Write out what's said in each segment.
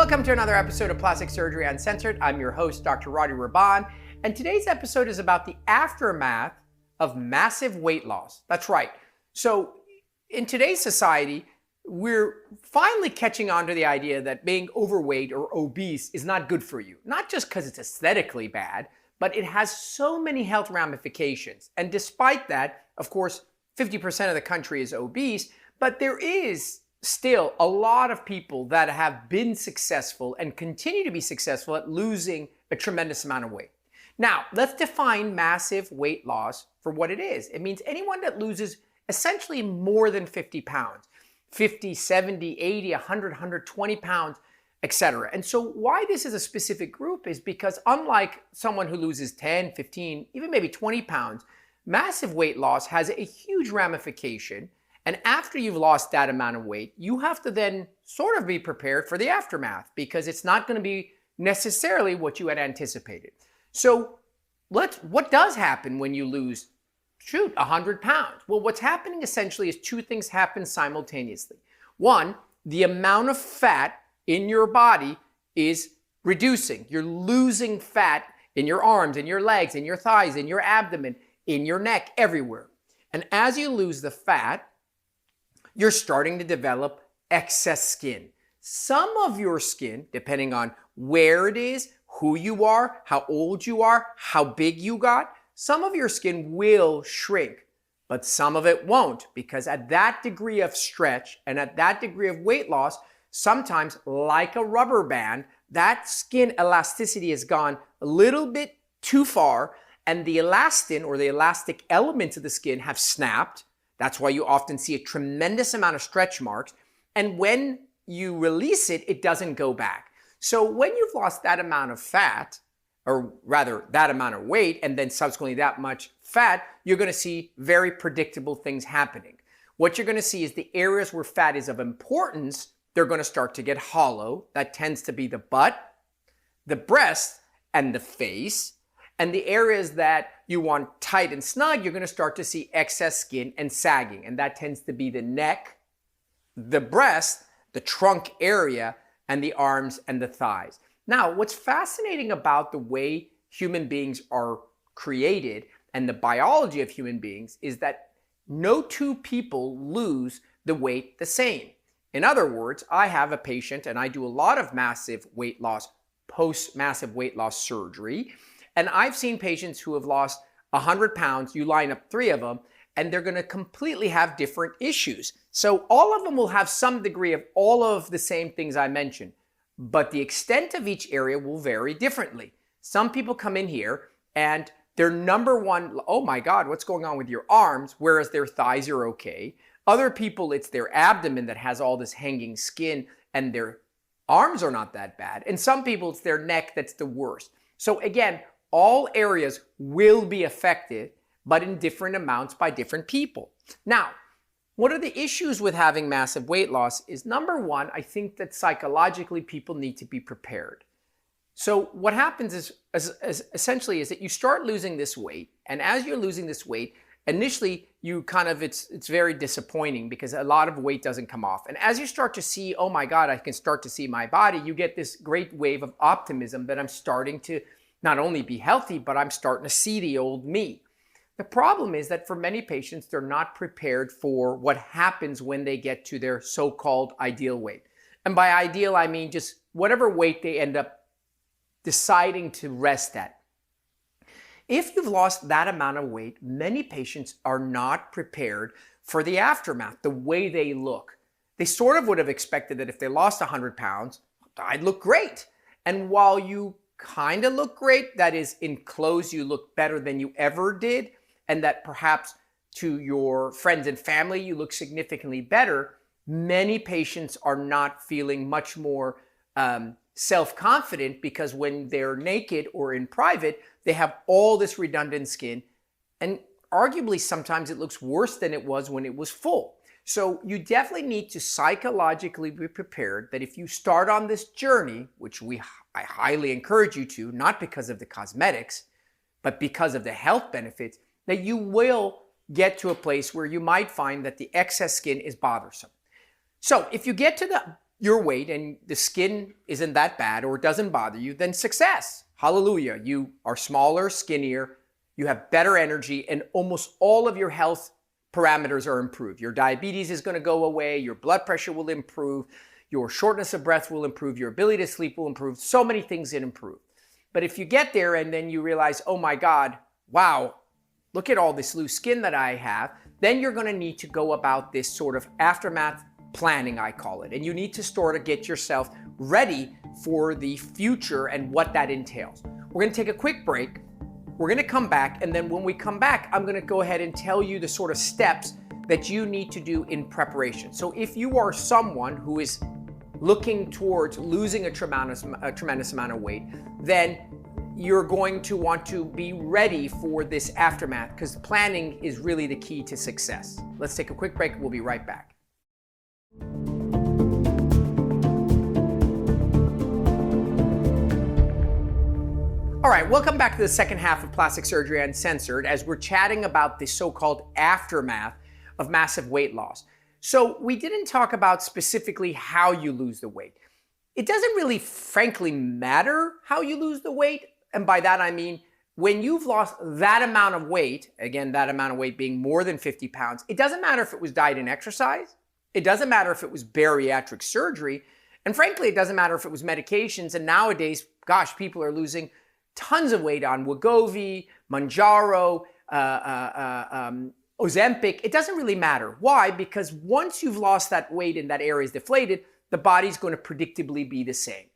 Welcome to another episode of Plastic Surgery Uncensored. I'm your host, Dr. Rady Rahban, and today's episode is about the aftermath of massive weight loss. That's right. So in today's society, we're finally catching on to the idea that being overweight or obese is not good for you. Not just because it's aesthetically bad, but it has so many health ramifications. And despite that, of course, 50% of the country is obese, but there is still a lot of people that have been successful and continue to be successful at losing a tremendous amount of weight. Now, let's define massive weight loss for what it is. It means anyone that loses essentially more than 50 pounds, 50, 70, 80, 100, 120 pounds, etc. And so why this is a specific group is because unlike someone who loses 10, 15, even maybe 20 pounds, massive weight loss has a huge ramification. And after you've lost that amount of weight, you have to then sort of be prepared for the aftermath because it's not going to be necessarily what you had anticipated. So what does happen when you lose, 100 pounds? Well, what's happening essentially is two things happen simultaneously. One, the amount of fat in your body is reducing. You're losing fat in your arms, in your legs, in your thighs, in your abdomen, in your neck, everywhere. And as you lose the fat, you're starting to develop excess skin. Some of your skin, depending on where it is, who you are, how old you are, how big you got, some of your skin will shrink, but some of it won't, because at that degree of stretch and at that degree of weight loss, sometimes like a rubber band, that skin elasticity has gone a little bit too far and the elastin or the elastic elements of the skin have snapped. That's why you often see a tremendous amount of stretch marks. And when you release it, it doesn't go back. So when you've lost that amount of fat, or rather that amount of weight, and then subsequently that much fat, you're going to see very predictable things happening. What you're going to see is the areas where fat is of importance, they're going to start to get hollow. That tends to be the butt, the breast, and the face. And the areas that you want tight and snug, you're going to start to see excess skin and sagging. And that tends to be the neck, the breast, the trunk area, and the arms and the thighs. Now, what's fascinating about the way human beings are created and the biology of human beings is that no two people lose the weight the same. In other words, I have a patient and I do a lot of massive weight loss, post-massive weight loss surgery. And I've seen patients who have lost 100 pounds, you line up 3 of them, and they're going to completely have different issues. So all of them will have some degree of all of the same things I mentioned, but the extent of each area will vary differently. Some people come in here and their number one, oh my God, what's going on with your arms, whereas their thighs are okay. Other people, it's their abdomen that has all this hanging skin and their arms are not that bad. And some people, it's their neck that's the worst. So again, all areas will be affected, but in different amounts by different people. Now, what are the issues with having massive weight loss is number one, I think that psychologically people need to be prepared. So what happens is essentially is that you start losing this weight, and as you're losing this weight, initially you kind of, it's very disappointing because a lot of weight doesn't come off. And as you start to see, oh my God, I can start to see my body, you get this great wave of optimism that I'm starting to not only be healthy, but I'm starting to see the old me. The problem is that for many patients, they're not prepared for what happens when they get to their so-called ideal weight. And by ideal, I mean just whatever weight they end up deciding to rest at. If you've lost that amount of weight, many patients are not prepared for the aftermath, the way they look. They sort of would have expected that if they lost 100 pounds, I'd look great. And while you kind of look great, that is, in clothes you look better than you ever did, and that perhaps to your friends and family you look significantly better, many patients are not feeling much more self-confident because when they're naked or in private, they have all this redundant skin, and arguably sometimes it looks worse than it was when it was full. So you definitely need to psychologically be prepared that if you start on this journey, which I highly encourage you to, not because of the cosmetics, but because of the health benefits, that you will get to a place where you might find that the excess skin is bothersome. So if you get to the your weight and the skin isn't that bad or it doesn't bother you, then success. Hallelujah. You are smaller, skinnier, you have better energy, and almost all of your health parameters are improved. Your diabetes is going to go away, your blood pressure will improve, your shortness of breath will improve, your ability to sleep will improve, so many things that improve. But if you get there and then you realize, oh my God, wow, look at all this loose skin that I have, then you're going to need to go about this sort of aftermath planning, I call it. And you need to start to get yourself ready for the future and what that entails. We're going to take a quick break. We're going to come back. And then when we come back, I'm going to go ahead and tell you the sort of steps that you need to do in preparation. So if you are someone who is looking towards losing a tremendous amount of weight, then you're going to want to be ready for this aftermath, because planning is really the key to success. Let's take a quick break. We'll be right back. All right, welcome back to the second half of Plastic Surgery Uncensored, as we're chatting about the so-called aftermath of massive weight loss. So we didn't talk about specifically how you lose the weight. It doesn't really, frankly, matter how you lose the weight. And by that, I mean, when you've lost that amount of weight, again, that amount of weight being more than 50 pounds, it doesn't matter if it was diet and exercise. It doesn't matter if it was bariatric surgery. And frankly, it doesn't matter if it was medications. And nowadays, gosh, people are losing tons of weight on Wegovy, Mounjaro, Ozempic. It doesn't really matter. Why? Because once you've lost that weight and that area is deflated, the body's going to predictably be the same.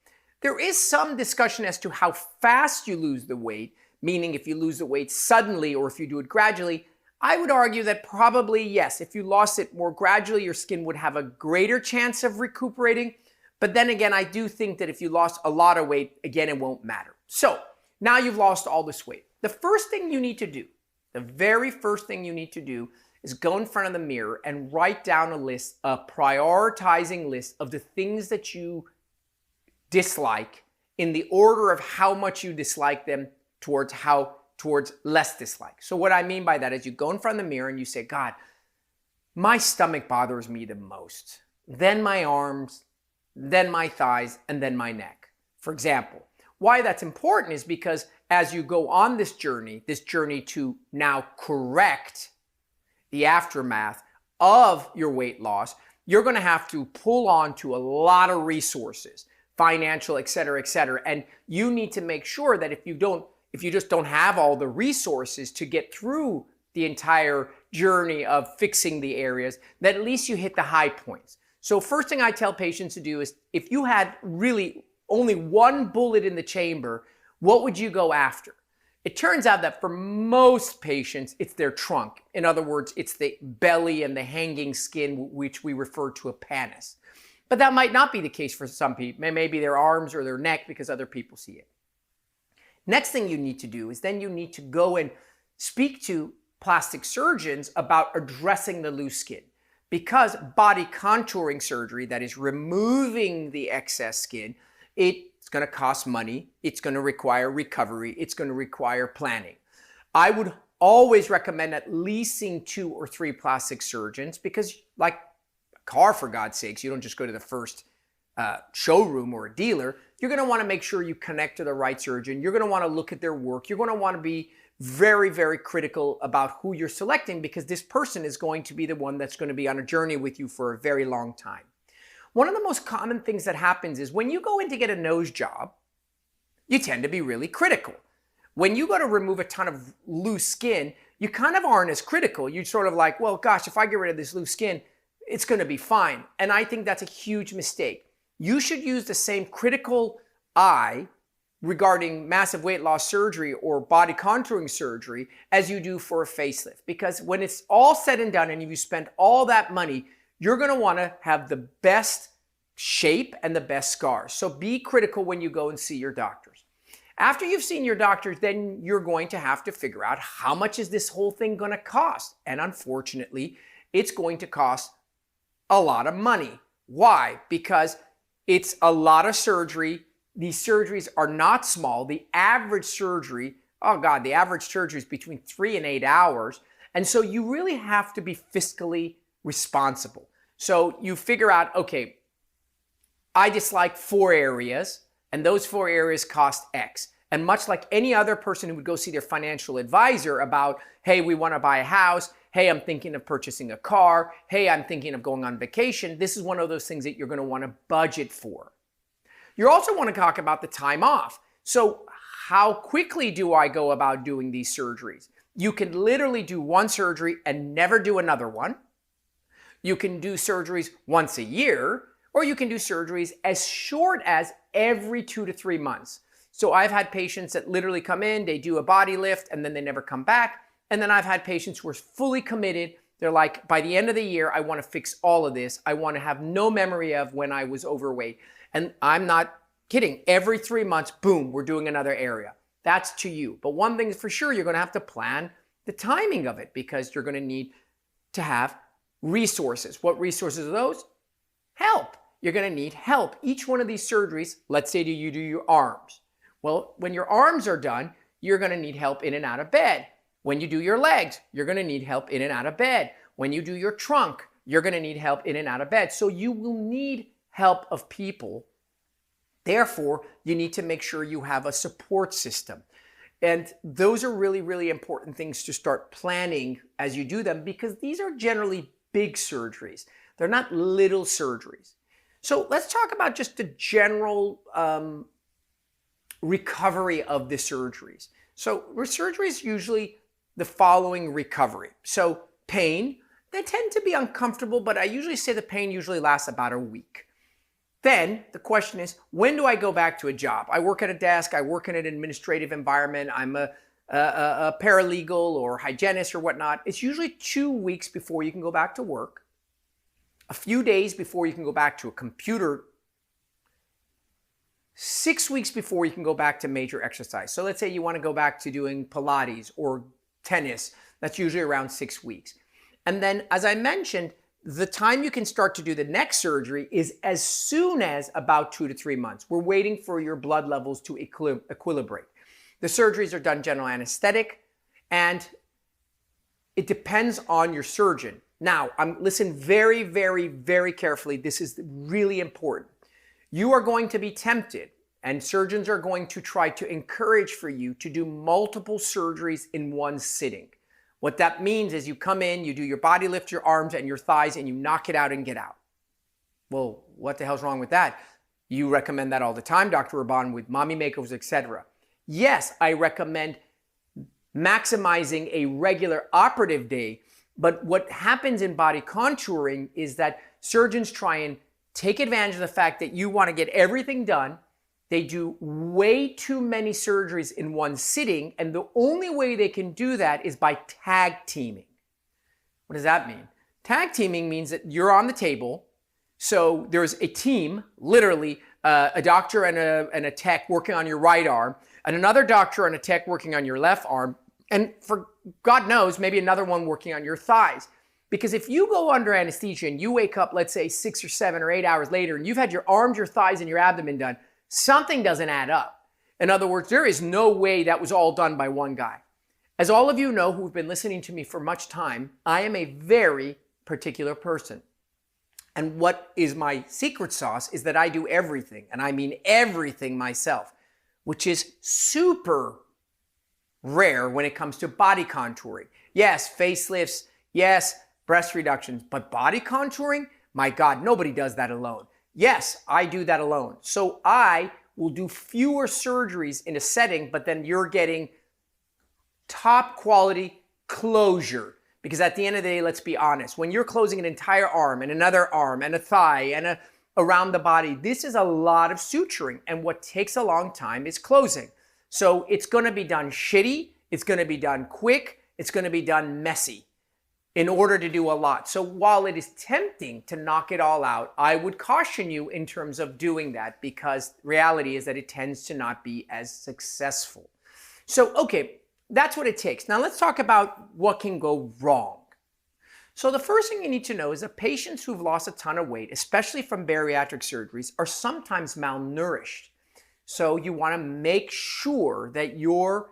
There is some discussion as to how fast you lose the weight, meaning if you lose the weight suddenly or if you do it gradually. I would argue that probably yes, if you lost it more gradually, your skin would have a greater chance of recuperating. But then again, I do think that if you lost a lot of weight, again, it won't matter. So now you've lost all this weight. The first thing you need to do, the very first thing you need to do is go in front of the mirror and write down a list, a prioritizing list of the things that you dislike in the order of how much you dislike them towards less dislike. So what I mean by that is you go in front of the mirror and you say, God, my stomach bothers me the most, then my arms, then my thighs, and then my neck. For example, why that's important is because as you go on this journey to now correct the aftermath of your weight loss, you're going to have to pull on to a lot of resources, financial, et cetera, and you need to make sure that if you just don't have all the resources to get through the entire journey of fixing the areas, that at least you hit the high points. So first thing I tell patients to do is, if you had really only one bullet in the chamber, what would you go after? It turns out that for most patients, it's their trunk. In other words, it's the belly and the hanging skin, which we refer to as pannus. But that might not be the case for some people. Maybe their arms or their neck, because other people see it. Next thing you need to do is then you need to go and speak to plastic surgeons about addressing the loose skin. Because body contouring surgery, that is removing the excess skin, it's going to cost money, it's going to require recovery, it's going to require planning. I would always recommend at least seeing 2 or 3 plastic surgeons, because like a car, for God's sakes, you don't just go to the first showroom or a dealer. You're going to want to make sure you connect to the right surgeon. You're going to want to look at their work. You're going to want to be very, very critical about who you're selecting, because this person is going to be the one that's going to be on a journey with you for a very long time. One of the most common things that happens is when you go in to get a nose job, you tend to be really critical. When you go to remove a ton of loose skin, you kind of aren't as critical. You're sort of like, well, gosh, if I get rid of this loose skin, it's going to be fine. And I think that's a huge mistake. You should use the same critical eye regarding massive weight loss surgery or body contouring surgery as you do for a facelift. Because when it's all said and done and you spent all that money, you're going to want to have the best shape and the best scars. So be critical when you go and see your doctors. After you've seen your doctors, then you're going to have to figure out how much is this whole thing going to cost. And unfortunately, it's going to cost a lot of money. Why? Because it's a lot of surgery. These surgeries are not small. The average surgery, the average surgery is between 3 and 8 hours. And so you really have to be fiscally responsible. So you figure out, okay, I dislike 4 areas, and those 4 areas cost X. And much like any other person who would go see their financial advisor about, hey, we want to buy a house, hey, I'm thinking of purchasing a car, hey, I'm thinking of going on vacation, this is one of those things that you're going to want to budget for. You also want to talk about the time off. So how quickly do I go about doing these surgeries? You can literally do one surgery and never do another one. You can do surgeries once a year, or you can do surgeries as short as every 2 to 3 months. So I've had patients that literally come in, they do a body lift, and then they never come back. And then I've had patients who are fully committed. They're like, by the end of the year, I want to fix all of this. I want to have no memory of when I was overweight. And I'm not kidding. Every 3 months, boom, we're doing another area. That's to you. But one thing is for sure, you're going to have to plan the timing of it because you're going to need to have resources. What resources are those? Help. You're going to need help. Each one of these surgeries, let's say you do your arms. Well, when your arms are done, you're going to need help in and out of bed. When you do your legs, you're going to need help in and out of bed. When you do your trunk, you're going to need help in and out of bed. So you will need help of people. Therefore, you need to make sure you have a support system. And those are really, really important things to start planning as you do them because these are generally big surgeries. They're not little surgeries. So let's talk about just the general recovery of the surgeries. So surgery is usually the following recovery. So pain, they tend to be uncomfortable, but I usually say the pain usually lasts about a week. Then the question is, when do I go back to a job? I work at a desk, I work in an administrative environment, I'm a paralegal or hygienist or whatnot. It's usually 2 weeks before you can go back to work, a few days before you can go back to a computer, 6 weeks before you can go back to major exercise. So let's say you want to go back to doing Pilates or tennis. That's usually around 6 weeks. And then, as I mentioned, the time you can start to do the next surgery is as soon as about 2 to 3 months. We're waiting for your blood levels to equilibrate. The surgeries are done general anesthetic, and it depends on your surgeon. Now, listen very, very, very carefully. This is really important. You are going to be tempted, and surgeons are going to try to encourage for you to do multiple surgeries in one sitting. What that means is you come in, you do your body lift, your arms and your thighs, and you knock it out and get out. Well, what the hell's wrong with that? You recommend that all the time, Dr. Rahban, with mommy makeovers, etc. Yes, I recommend maximizing a regular operative day, but what happens in body contouring is that surgeons try and take advantage of the fact that you want to get everything done. They do way too many surgeries in one sitting, and the only way they can do that is by tag teaming. What does that mean? Tag teaming means that you're on the table, so there's a team, literally a doctor and a tech working on your right arm, and another doctor and a tech working on your left arm, and for God knows, maybe another one working on your thighs. Because if you go under anesthesia and you wake up, let's say 6 or 7 or 8 hours later, and you've had your arms, your thighs, and your abdomen done, something doesn't add up. In other words, there is no way that was all done by one guy. As all of you know who've been listening to me for much time, I am a very particular person. And what is my secret sauce is that I do everything, and I mean everything myself, which is super rare when it comes to body contouring. Yes, facelifts, yes, breast reductions, but body contouring? My God, nobody does that alone. Yes, I do that alone. So I will do fewer surgeries in a setting, but then you're getting top quality closure. Because at the end of the day, let's be honest, when you're closing an entire arm and another arm and a thigh and around the body, this is a lot of suturing. And what takes a long time is closing. So it's going to be done shitty. It's going to be done quick. It's going to be done messy in order to do a lot. So while it is tempting to knock it all out, I would caution you in terms of doing that because reality is that it tends to not be as successful. So, okay, that's what it takes. Now let's talk about what can go wrong. So the first thing you need to know is that patients who've lost a ton of weight, especially from bariatric surgeries, are sometimes malnourished. So you want to make sure that your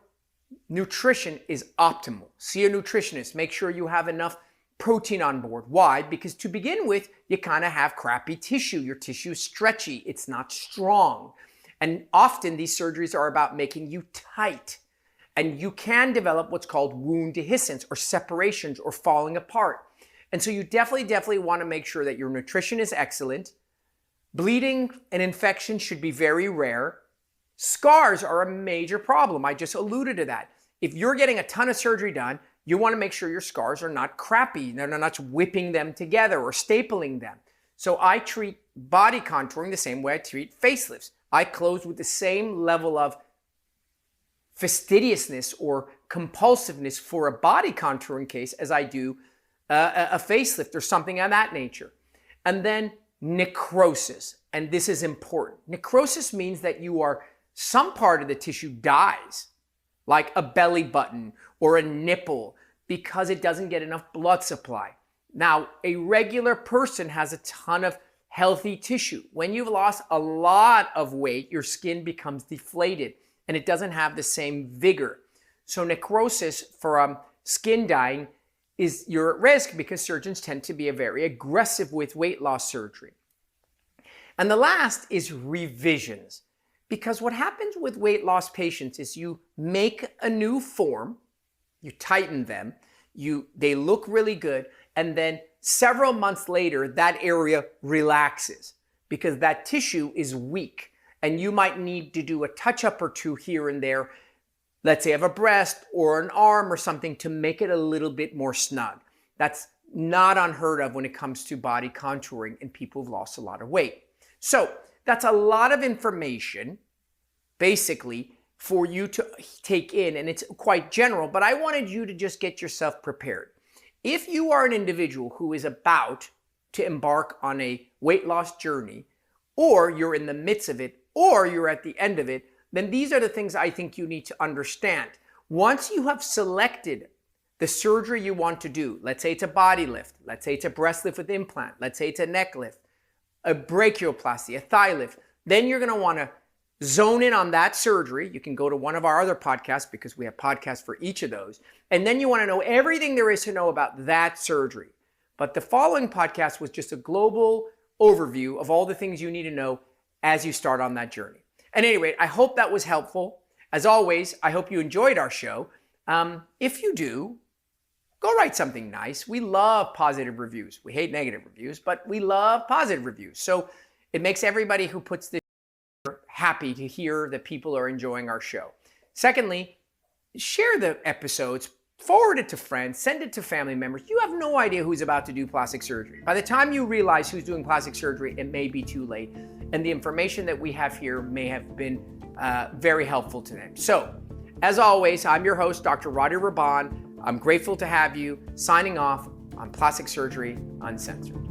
nutrition is optimal. See a nutritionist. Make sure you have enough protein on board. Why? Because to begin with, you kind of have crappy tissue. Your tissue is stretchy. It's not strong. And often these surgeries are about making you tight. And you can develop what's called wound dehiscence or separations or falling apart. And so you definitely want to make sure that your nutrition is excellent. Bleeding and infection should be very rare. Scars are a major problem. I just alluded to that. If you're getting a ton of surgery done, you want to make sure your scars are not crappy. They're not whipping them together or stapling them. So I treat body contouring the same way I treat facelifts. I close with the same level of fastidiousness or compulsiveness for a body contouring case as I do a facelift or something of that nature. And then necrosis, and this is important. Necrosis means that some part of the tissue dies, like a belly button or a nipple, because it doesn't get enough blood supply. Now, a regular person has a ton of healthy tissue. When you've lost a lot of weight, your skin becomes deflated and it doesn't have the same vigor. So necrosis from skin dying you're at risk because surgeons tend to be very aggressive with weight loss surgery. And the last is revisions. Because what happens with weight loss patients is you make a new form, you tighten them, they look really good, and then several months later, that area relaxes because that tissue is weak. And you might need to do a touch-up or two here and there, let's say of a breast or an arm or something, to make it a little bit more snug. That's not unheard of when it comes to body contouring in people who've lost a lot of weight. So that's a lot of information, basically, for you to take in, and it's quite general, but I wanted you to just get yourself prepared. If you are an individual who is about to embark on a weight loss journey, or you're in the midst of it, or you're at the end of it, then these are the things I think you need to understand. Once you have selected the surgery you want to do, let's say it's a body lift, let's say it's a breast lift with implant, let's say it's a neck lift, a brachioplasty, a thigh lift, then you're going to want to zone in on that surgery. You can go to one of our other podcasts because we have podcasts for each of those. And then you want to know everything there is to know about that surgery. But the following podcast was just a global overview of all the things you need to know as you start on that journey. At any rate, I hope that was helpful. As always, I hope you enjoyed our show. If you do, go write something nice. We love positive reviews. We hate negative reviews, but we love positive reviews. So it makes everybody who puts this happy to hear that people are enjoying our show. Secondly, share the episodes, forward it to friends, send it to family members. You have no idea who's about to do plastic surgery. By the time you realize who's doing plastic surgery, it may be too late. And the information that we have here may have been very helpful to them. So, as always, I'm your host, Dr. Rady Rahban. I'm grateful to have you. Signing off on Plastic Surgery Uncensored.